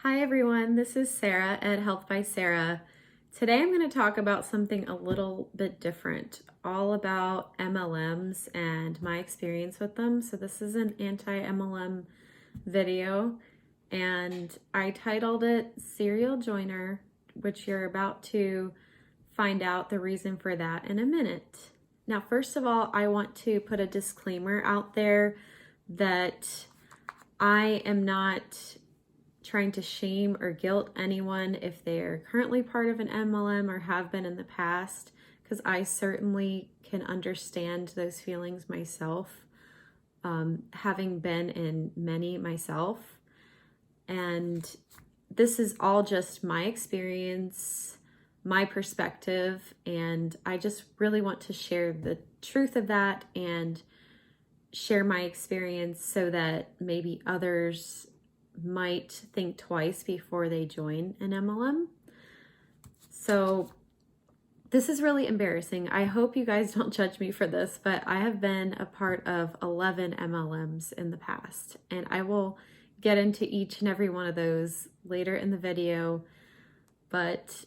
Hi everyone, this is Sarah at Health by Sarah. Today I'm going to talk about something a little bit different, all about MLMs and my experience with them. So this is an anti-MLM video and I titled it Serial Joiner, which you're about to find out the reason for that in a minute. Now, first of all, I want to put a disclaimer out there that I am not trying to shame or guilt anyone if they're currently part of an MLM or have been in the past, because I certainly can understand those feelings myself, having been in many myself. And this is all just my experience, my perspective, and I just really want to share the truth of that and share my experience so that maybe others might think twice before they join an MLM. So this is really embarrassing. I hope you guys don't judge me for this, but I have been a part of 11 MLMs in the past, and I will get into each and every one of those later in the video. But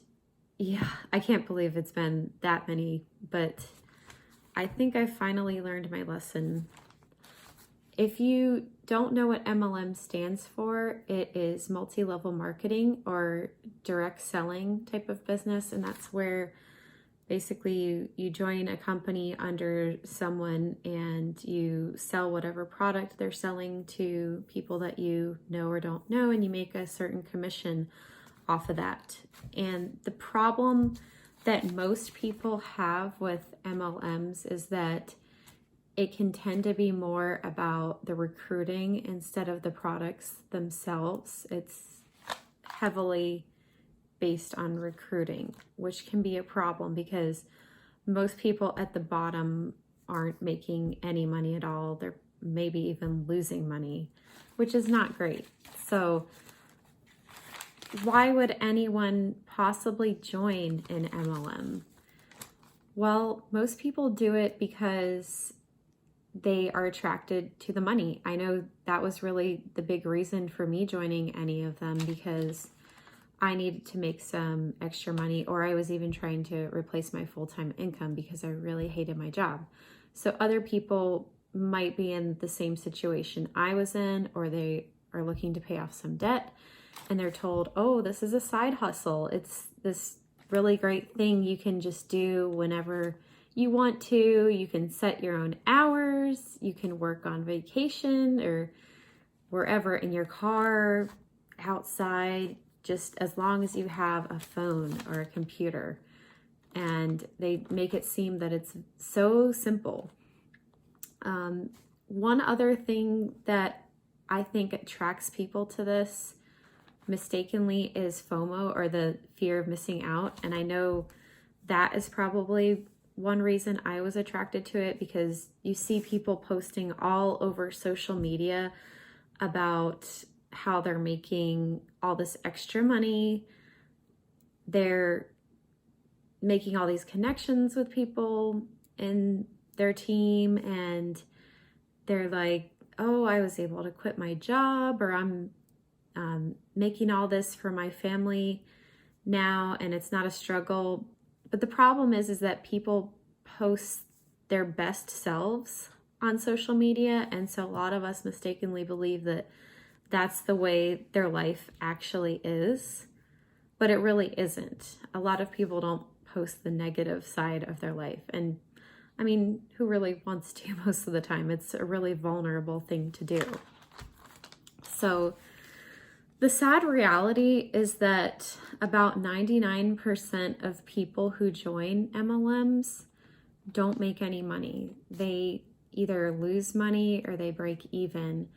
yeah, I can't believe it's been that many, but I think I finally learned my lesson. If you don't know what MLM stands for, it is multi-level marketing or direct selling type of business. And that's where basically you join a company under someone and you sell whatever product they're selling to people that you know or don't know, and you make a certain commission off of that. And the problem that most people have with MLMs is that it can tend to be more about the recruiting instead of the products themselves. It's heavily based on recruiting, which can be a problem because most people at the bottom aren't making any money at all. They're maybe even losing money, which is not great. So why would anyone possibly join an MLM? Well, most people do it because they are attracted to the money. I know that was really the big reason for me joining any of them, because I needed to make some extra money, or I was even trying to replace my full-time income because I really hated my job. So other people might be in the same situation I was in, or they are looking to pay off some debt and they're told, oh, this is a side hustle. It's this really great thing you can just do whenever you want to. You can set your own hours. You can work on vacation or wherever, in your car, outside, just as long as you have a phone or a computer. And they make it seem that it's so simple. One other thing that I think attracts people to this mistakenly is FOMO, or the fear of missing out. And I know that is probably one reason I was attracted to it, because you see people posting all over social media about how they're making all this extra money. They're making all these connections with people in their team, and they're like, oh, I was able to quit my job, or I'm making all this for my family now, and it's not a struggle. But the problem is that people post their best selves on social media, and so a lot of us mistakenly believe that that's the way their life actually is, but it really isn't. A lot of people don't post the negative side of their life, and I mean, who really wants to most of the time? It's a really vulnerable thing to do. So the sad reality is that about 99% of people who join MLMs don't make any money. They either lose money or they break even.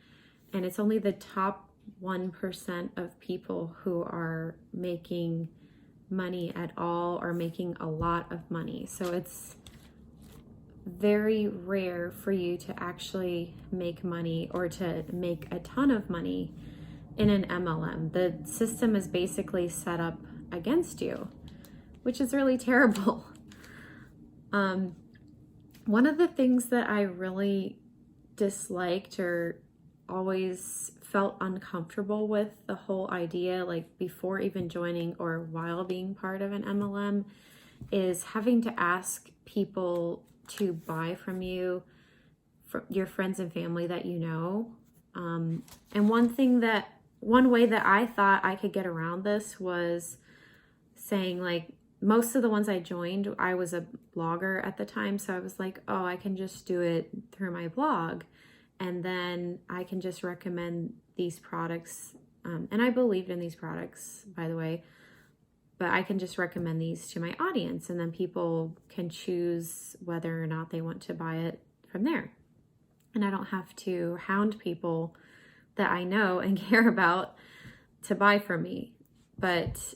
And it's only the top 1% of people who are making money at all, or making a lot of money. So it's very rare for you to actually make money, or to make a ton of money in an MLM. The system is basically set up against you, which is really terrible. One of the things that I really disliked, or always felt uncomfortable with the whole idea, like before even joining or while being part of an MLM, is having to ask people to buy from you, from your friends and family that you know. And one way that I thought I could get around this was saying, like, most of the ones I joined, I was a blogger at the time. So I was like, oh, I can just do it through my blog. And then I can just recommend these products. And I believed in these products, by the way, but I can just recommend these to my audience. And then people can choose whether or not they want to buy it from there. And I don't have to hound people that I know and care about to buy from me. But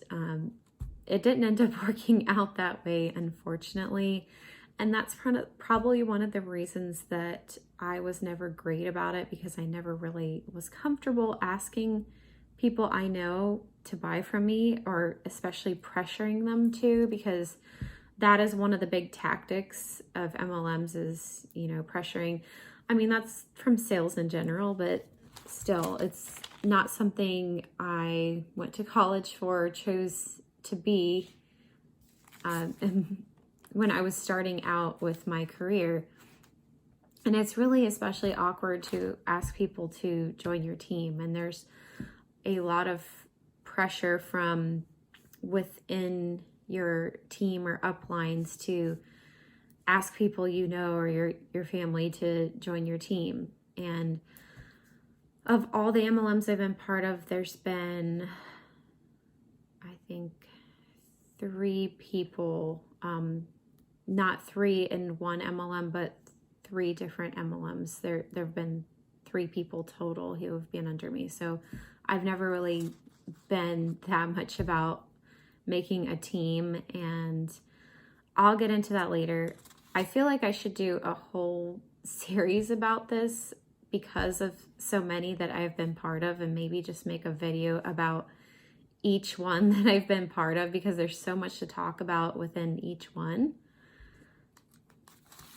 it didn't end up working out that way, unfortunately. And that's probably one of the reasons that I was never great about it, because I never really was comfortable asking people I know to buy from me, or especially pressuring them to, because that is one of the big tactics of MLMs is, pressuring. I mean, that's from sales in general, but still, it's not something I went to college for or chose to be when I was starting out with my career. And it's really especially awkward to ask people to join your team. And there's a lot of pressure from within your team or uplines to ask people or your family to join your team. And of all the MLMs I've been part of, there's been, I think, 3 people, not 3 in one MLM, but 3 different MLMs. There have been 3 people total who have been under me. So I've never really been that much about making a team, and I'll get into that later. I feel like I should do a whole series about this because of so many that I've been part of, and maybe just make a video about each one that I've been part of, because there's so much to talk about within each one.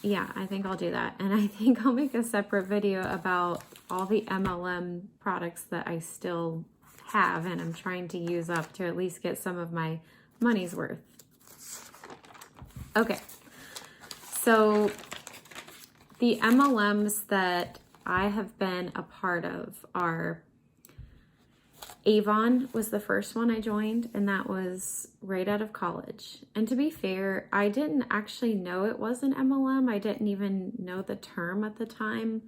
Yeah, I think I'll do that. And I think I'll make a separate video about all the MLM products that I still have and I'm trying to use up to at least get some of my money's worth. Okay, so the MLMs that I have been a part of are Avon was the first one I joined, and that was right out of college. And to be fair, I didn't actually know it was an MLM. I didn't even know the term at the time.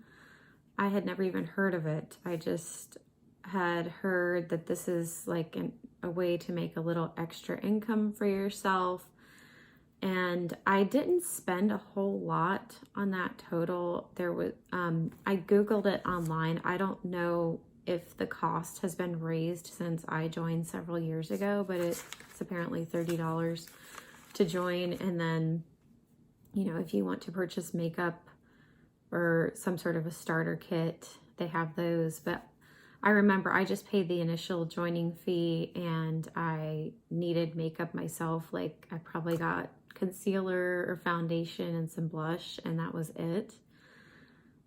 I had never even heard of it. I just had heard that this is like a way to make a little extra income for yourself. And I didn't spend a whole lot on that total. There was, I Googled it online. I don't know if the cost has been raised since I joined several years ago, but it's apparently $30 to join. And then, if you want to purchase makeup or some sort of a starter kit, they have those. But I remember I just paid the initial joining fee, and I needed makeup myself. Like, I probably got concealer or foundation and some blush, and that was it.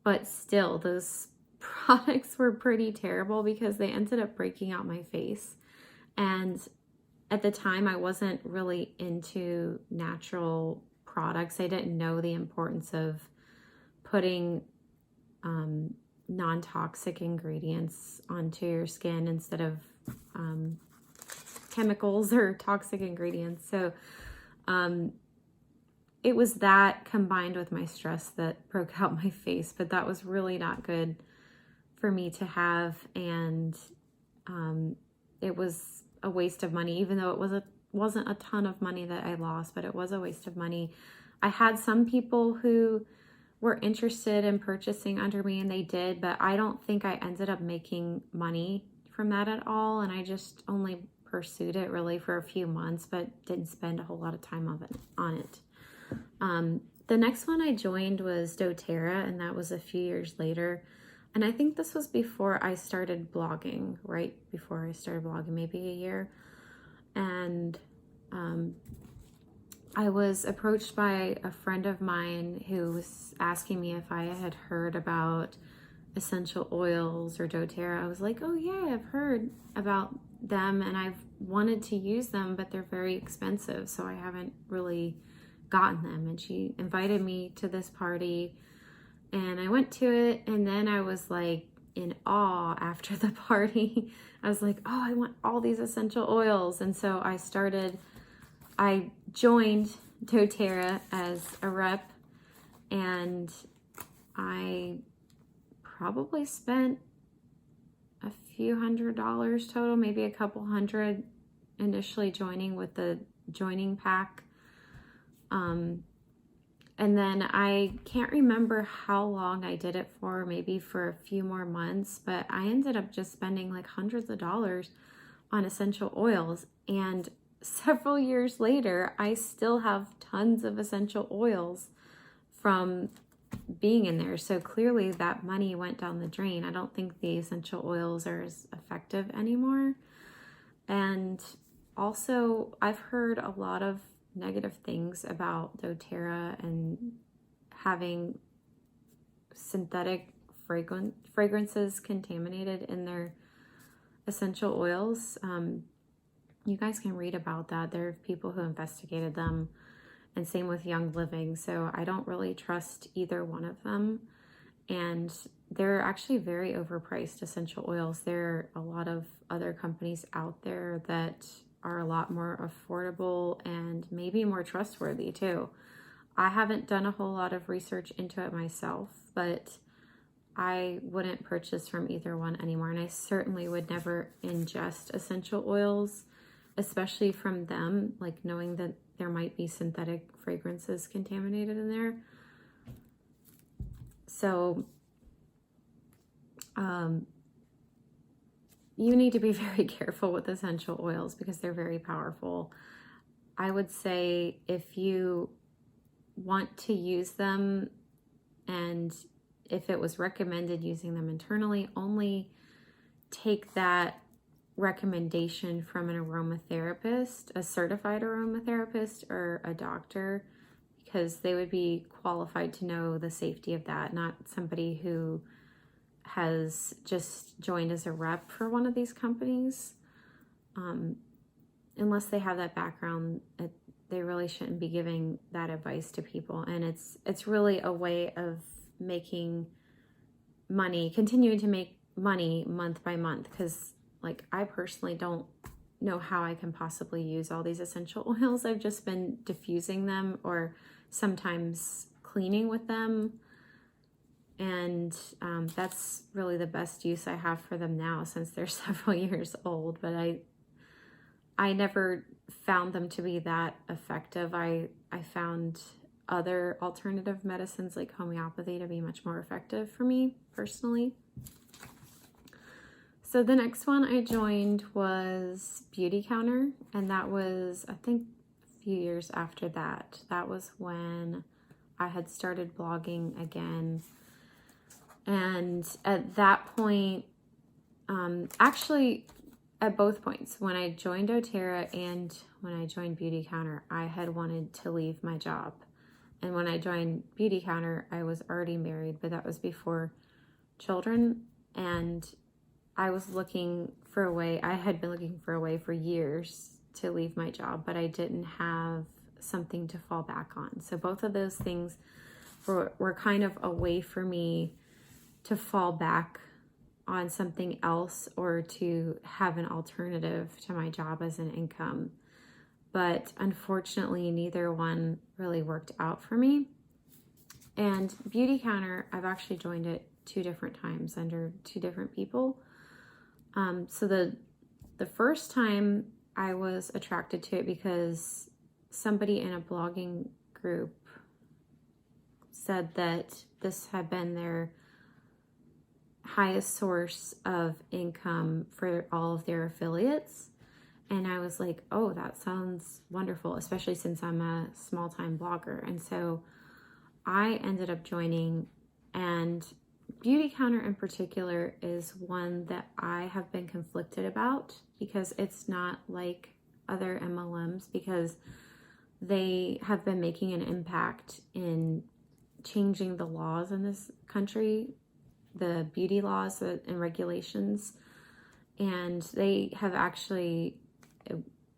But still, those products were pretty terrible because they ended up breaking out my face. And at the time, I wasn't really into natural products. I didn't know the importance of putting non-toxic ingredients onto your skin instead of chemicals or toxic ingredients. So it was that combined with my stress that broke out my face, but that was really not good for me to have. And it was a waste of money, even though it wasn't a ton of money that I lost, but it was a waste of money. I had some people who were interested in purchasing under me, and they did, but I don't think I ended up making money from that at all. And I just only pursued it really for a few months, but didn't spend a whole lot of time on it. The next one I joined was doTERRA, and that was a few years later. And I think this was before I started blogging, right before I started blogging, maybe a year. And I was approached by a friend of mine who was asking me if I had heard about essential oils or doTERRA, I was like, oh yeah, I've heard about them and I've wanted to use them, but they're very expensive, so I haven't really gotten them. And she invited me to this party and I went to it, and then I was like in awe after the party. I was like, oh, I want all these essential oils. And so I joined doTERRA as a rep, and I probably spent a few $100s total, maybe a couple hundred initially joining with the joining pack. And then I can't remember how long I did it for, maybe for a few more months, but I ended up just spending like hundreds of dollars on essential oils. And several years later, I still have tons of essential oils from being in there. So clearly that money went down the drain. I don't think the essential oils are as effective anymore. And also, I've heard a lot of negative things about doTERRA and having synthetic fragrances contaminated in their essential oils. You guys can read about that. There are people who investigated them, and same with Young Living. So I don't really trust either one of them. And they're actually very overpriced essential oils. There are a lot of other companies out there that are a lot more affordable and maybe more trustworthy too. I haven't done a whole lot of research into it myself, but I wouldn't purchase from either one anymore. And I certainly would never ingest essential oils, especially from them, like knowing that there might be synthetic fragrances contaminated in there. So you need to be very careful with essential oils because they're very powerful. I would say if you want to use them, and if it was recommended using them internally, only take that recommendation from an aromatherapist, a certified aromatherapist, or a doctor, because they would be qualified to know the safety of that, not somebody who has just joined as a rep for one of these companies. Unless they have that background, they really shouldn't be giving that advice to people. And it's really a way of making money, continuing to make money month by month, because like I personally don't know how I can possibly use all these essential oils. I've just been diffusing them or sometimes cleaning with them. And that's really the best use I have for them now, since they're several years old. But I never found them to be that effective. I found other alternative medicines like homeopathy to be much more effective for me personally. So the next one I joined was Beauty Counter, and that was, I think, a few years after that. That was when I had started blogging again. And at that point, actually at both points, when I joined doTERRA and when I joined Beauty Counter, I had wanted to leave my job. And when I joined Beauty Counter, I was already married, but that was before children. And I was looking for a way, I had been looking for a way for years to leave my job, but I didn't have something to fall back on. So both of those things were kind of a way for me to fall back on something else or to have an alternative to my job as an income. But unfortunately, neither one really worked out for me. And Beauty Counter, I've actually joined it 2 different times under 2 different people. So the first time I was attracted to it because somebody in a blogging group said that this had been their highest source of income for all of their affiliates. And I was like, oh, that sounds wonderful, especially since I'm a small-time blogger. And so I ended up joining, and Beauty Counter in particular is one that I have been conflicted about because it's not like other MLMs, because they have been making an impact in changing the laws in this country the beauty laws and regulations. And they have actually,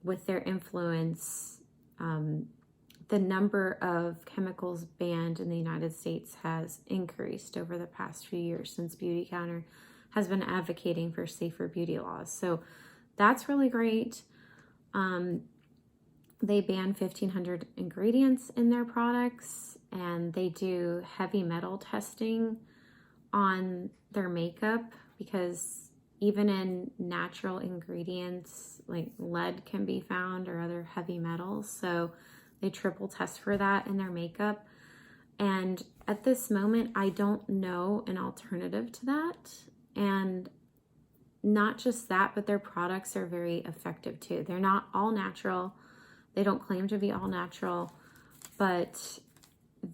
with their influence, the number of chemicals banned in the United States has increased over the past few years since Beauty Counter has been advocating for safer beauty laws. So that's really great. They ban 1,500 ingredients in their products, and they do heavy metal testing on their makeup, because even in natural ingredients like lead can be found, or other heavy metals. So they triple test for that in their makeup. And at this moment, I don't know an alternative to that. And not just that, but their products are very effective too. They're not all natural. They don't claim to be all natural, but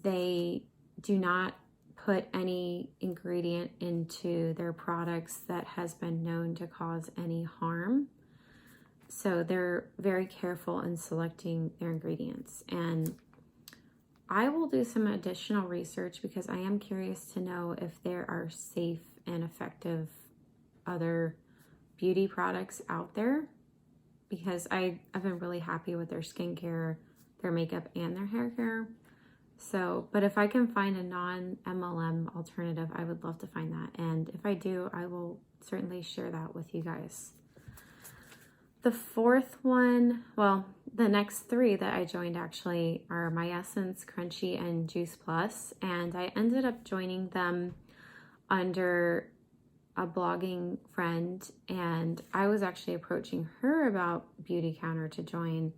they do not put any ingredient into their products that has been known to cause any harm. So they're very careful in selecting their ingredients. And I will do some additional research, because I am curious to know if there are safe and effective other beauty products out there, because I've been really happy with their skincare, their makeup, and their hair care. So, but if I can find a non-MLM alternative, I would love to find that. And if I do, I will certainly share that with you guys. The fourth one, well, the next three that I joined actually are My Essence, Crunchy, and Juice Plus. And I ended up joining them under a blogging friend, and I was actually approaching her about Beauty Counter to join,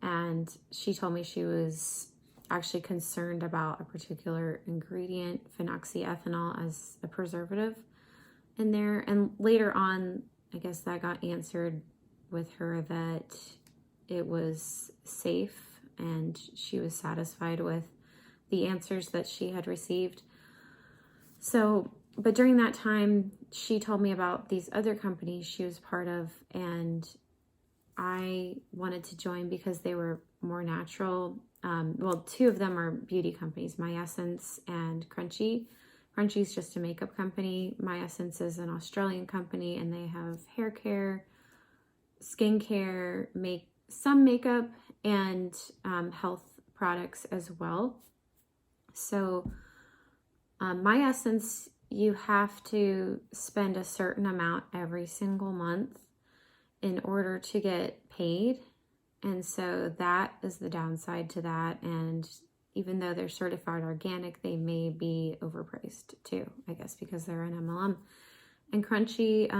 and she told me she was actually concerned about a particular ingredient, phenoxyethanol, as a preservative in there. And later on, I guess that got answered with her that it was safe, and she was satisfied with the answers that she had received. So, but during that time, she told me about these other companies she was part of, and I wanted to join because they were more natural. Well, two of them are beauty companies, My Essence and Crunchy. Crunchy is just a makeup company. My Essence is an Australian company, and they have hair care, skincare, some makeup, and health products as well. So My Essence, you have to spend a certain amount every single month in order to get paid. And so that is the downside to that. And even though they're certified organic, they may be overpriced too, I guess, because they're an MLM. And Crunchy,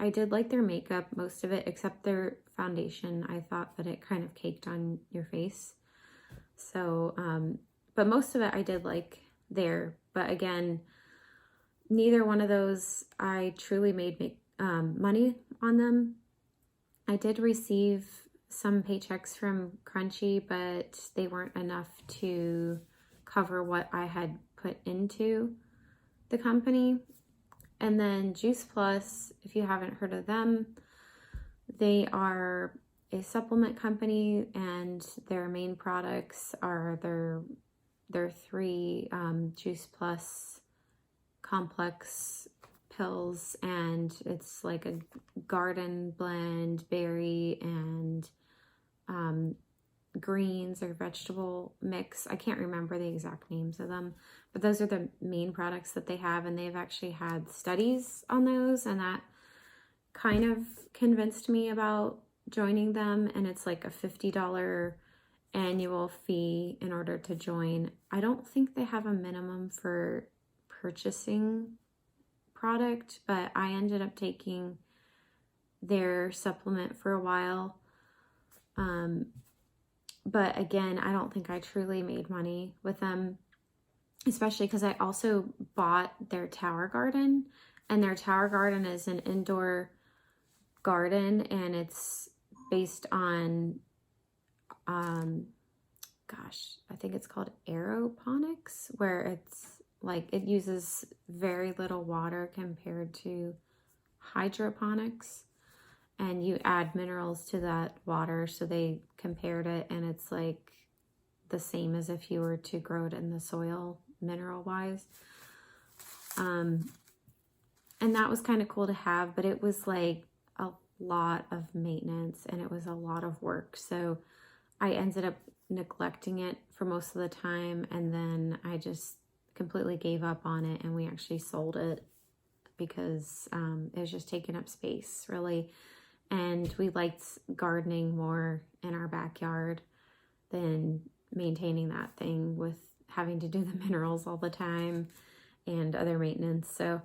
I did like their makeup, most of it, except their foundation. I thought that it kind of caked on your face. So, but most of it I did like there. But again, neither one of those I truly made money on them. I did receive some paychecks from Crunchy, but they weren't enough to cover what I had put into the company. And then Juice Plus, if you haven't heard of them, they are a supplement company, and their main products are their three Juice Plus complex pills, and it's like a garden blend, berry, and greens or vegetable mix. I can't remember the exact names of them, but those are the main products that they have, and they've actually had studies on those, and that kind of convinced me about joining them. And it's like a $50 annual fee in order to join. I don't think they have a minimum for purchasing product, but I ended up taking their supplement for a while. But again, I don't think I truly made money with them, especially because I also bought their tower garden, and their tower garden is an indoor garden, and it's based on, I think it's called aeroponics, where it's like it uses very little water compared to hydroponics, and you add minerals to that water. So they compared it, and it's like the same as if you were to grow it in the soil, mineral wise. And that was kind of cool to have, but it was like a lot of maintenance and it was a lot of work. So I ended up neglecting it for most of the time, and then I just completely gave up on it, and we actually sold it because it was just taking up space, really. And we liked gardening more in our backyard than maintaining that thing with having to do the minerals all the time and other maintenance. So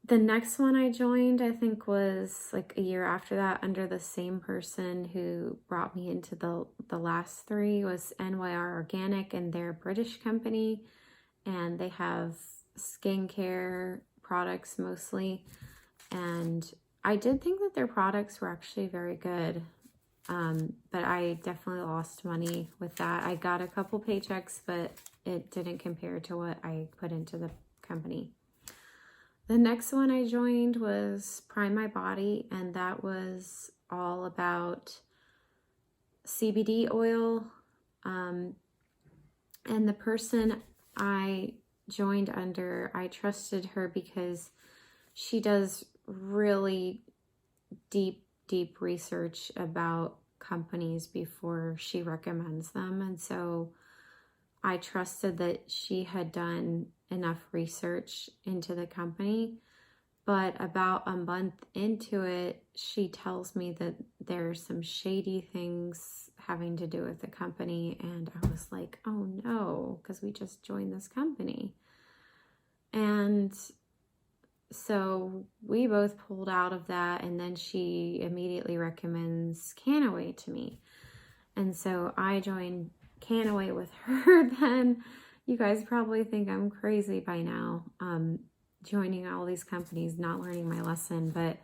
the next one I joined, I think, was like a year after that, under the same person who brought me into the last three, was NYR Organic, and they're a British company, and they have skincare products mostly. And I did think that their products were actually very good, but I definitely lost money with that. I got a couple paychecks, but it didn't compare to what I put into the company. The next one I joined was Prime My Body, and that was all about CBD oil. And the person I joined under, I trusted her because she does really deep research about companies before she recommends them. And so I trusted that she had done enough research into the company. But about a month into it, she tells me that there's some shady things having to do with the company. And I was like, oh no, because we just joined this company. And so we both pulled out of that. And then she immediately recommends Canaway to me. And so I joined Canaway with her then. You guys probably think I'm crazy by now, joining all these companies, not learning my lesson. But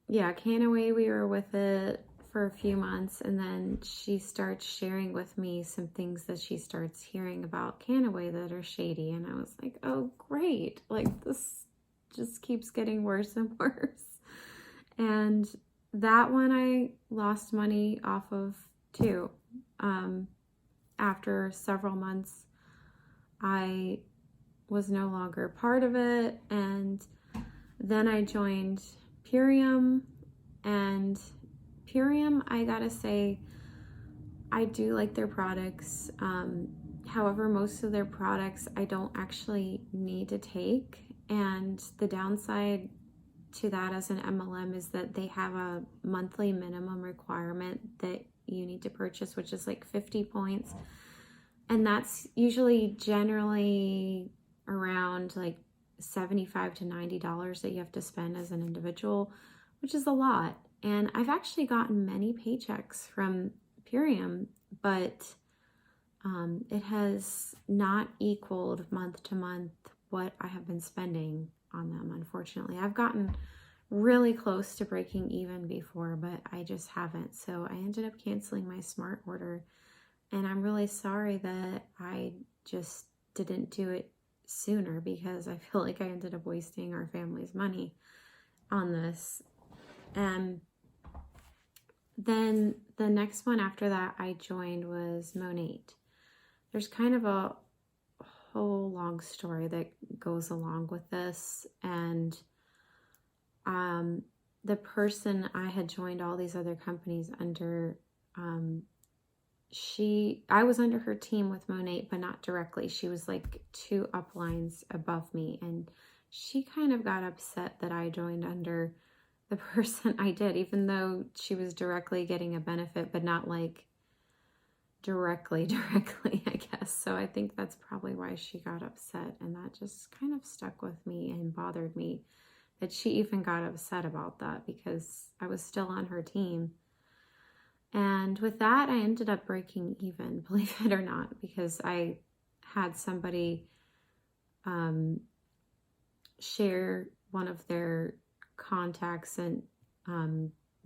yeah, Canaway, we were with it for a few months, and then she starts sharing with me some things that she starts hearing about Canaway that are shady. And I was like, oh, great. Like, this just keeps getting worse and worse. And that one I lost money off of too. After several months, I was no longer part of it. And then I joined Purium, and Purium, I gotta say, I do like their products. However, most of their products I don't actually need to take. And the downside to that as an MLM is that they have a monthly minimum requirement that you need to purchase, which is like 50 points. And that's usually generally around like $75 to $90 that you have to spend as an individual, which is a lot. And I've actually gotten many paychecks from Purium, but it has not equaled month to month what I have been spending on them, unfortunately. I've gotten really close to breaking even before, but I just haven't. So I ended up canceling my smart order, and I'm really sorry that I just didn't do it sooner, because I feel like I ended up wasting our family's money on this. And then the next one after that I joined was Monate. There's kind of a whole long story that goes along with this. And the person I had joined all these other companies under, I was under her team with Monate, but not directly. She was like 2 uplines above me, and she kind of got upset that I joined under the person I did, even though she was directly getting a benefit, but not like directly, I guess. So I think that's probably why she got upset, and that just kind of stuck with me and bothered me that she even got upset about that, because I was still on her team. And with that, I ended up breaking even, believe it or not, because I had somebody share one of their contacts, and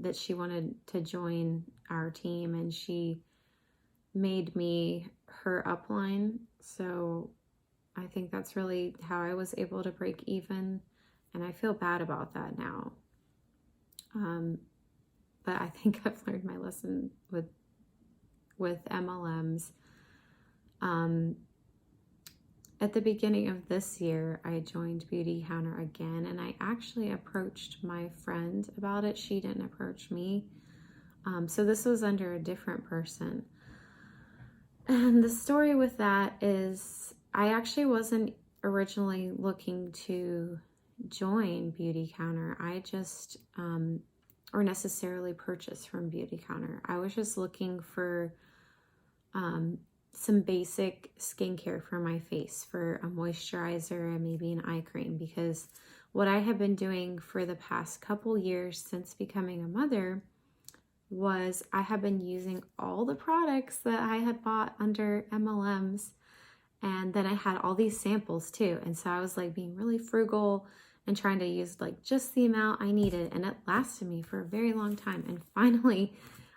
that she wanted to join our team, and she made me her upline. So I think that's really how I was able to break even, and I feel bad about that now. But I think I've learned my lesson with MLMs. at the beginning of this year, I joined Beauty Counter again, and I actually approached my friend about it. She didn't approach me. So this was under a different person. And the story with that is I actually wasn't originally looking to join Beauty Counter. I just, or necessarily purchase from Beauty Counter. I was just looking for some basic skincare for my face, for a moisturizer and maybe an eye cream, because what I have been doing for the past couple years since becoming a mother was I have been using all the products that I had bought under MLMs, and then I had all these samples too. And so I was like being really frugal and trying to use like just the amount I needed, and it lasted me for a very long time. And finally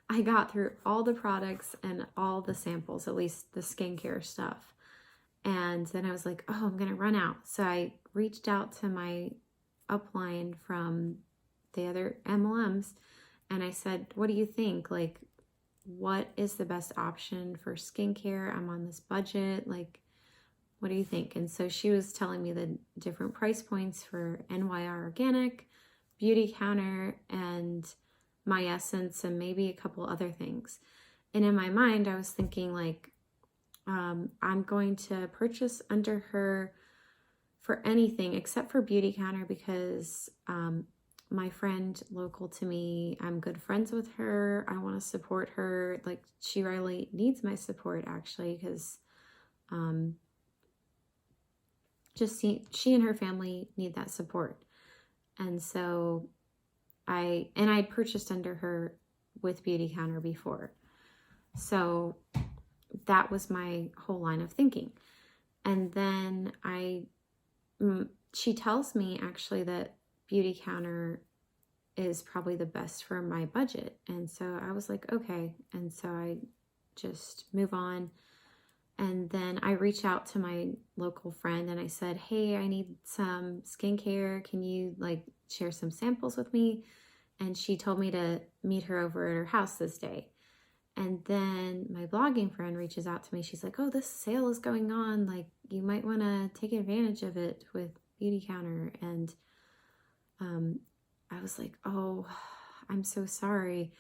I got through all the products and all the samples, at least the skincare stuff. And then I was like, oh, I'm gonna run out. So I reached out to my upline from the other MLMs, and I said, what do you think? Like, what is the best option for skincare? I'm on this budget. Like, what do you think? And so she was telling me the different price points for NYR Organic, Beauty Counter, and My Essence, and maybe a couple other things. And in my mind, I was thinking like, I'm going to purchase under her for anything except for Beauty Counter, because my friend local to me, I'm good friends with her. I want to support her. Like, she really needs my support actually, because she and her family need that support. And so I'd purchased under her with Beauty Counter before. So that was my whole line of thinking. And then she tells me actually that Beauty Counter is probably the best for my budget. And so I was like, okay. And so I just move on. And then I reached out to my local friend and I said, hey, I need some skincare. Can you like share some samples with me? And she told me to meet her over at her house this day. And then my blogging friend reaches out to me. She's like, oh, this sale is going on. Like, you might want to take advantage of it with Beauty Counter. And I was like, oh, I'm so sorry.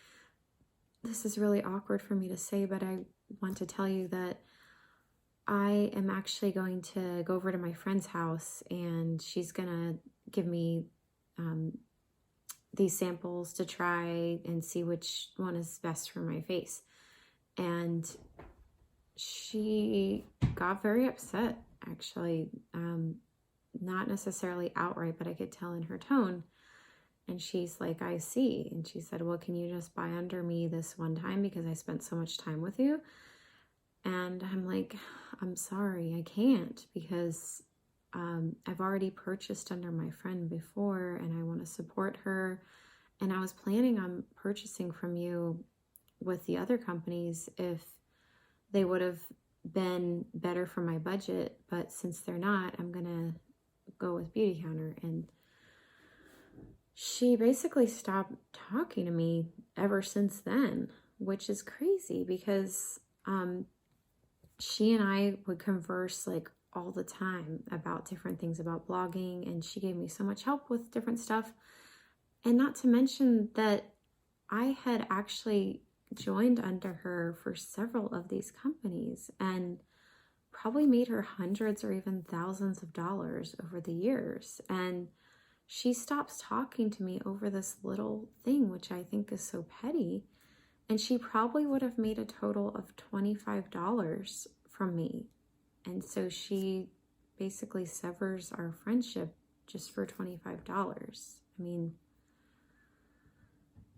This is really awkward for me to say, but I want to tell you that I am actually going to go over to my friend's house, and she's going to give me these samples to try and see which one is best for my face. And she got very upset, actually, not necessarily outright, but I could tell in her tone. And she's like, I see. And she said, well, can you just buy under me this one time because I spent so much time with you? And I'm like, I'm sorry, I can't, because I've already purchased under my friend before and I want to support her. And I was planning on purchasing from you with the other companies if they would have been better for my budget. But since they're not, I'm going to go with Beauty Counter. And she basically stopped talking to me ever since then, which is crazy because she and I would converse like all the time about different things about blogging, and she gave me so much help with different stuff. And not to mention that I had actually joined under her for several of these companies and probably made her hundreds or even thousands of dollars over the years. And she stops talking to me over this little thing, which I think is so petty. And she probably would have made a total of $25 from me. And so she basically severs our friendship just for $25. I mean,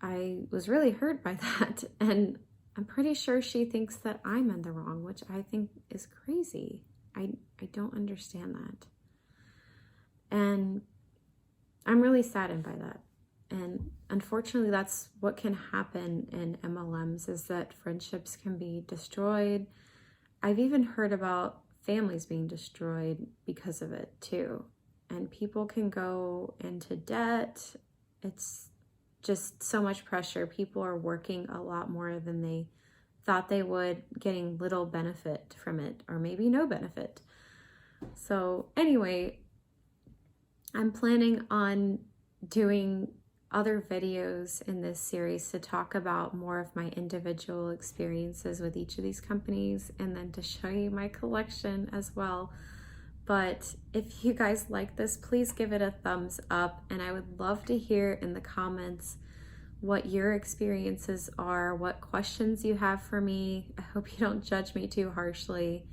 I was really hurt by that. And I'm pretty sure she thinks that I'm in the wrong, which I think is crazy. I don't understand that. And I'm really saddened by that. And unfortunately, that's what can happen in MLMs, is that friendships can be destroyed. I've even heard about families being destroyed because of it too. And people can go into debt. It's just so much pressure. People are working a lot more than they thought they would, getting little benefit from it, or maybe no benefit. So anyway, I'm planning on doing other videos in this series to talk about more of my individual experiences with each of these companies, and then to show you my collection as well. But if you guys like this, please give it a thumbs up, and I would love to hear in the comments what your experiences are, what questions you have for me. I hope you don't judge me too harshly,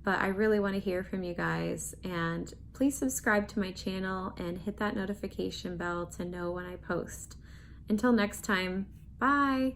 but I really want to hear from you guys. And please subscribe to my channel and hit that notification bell to know when I post. Until next time, bye.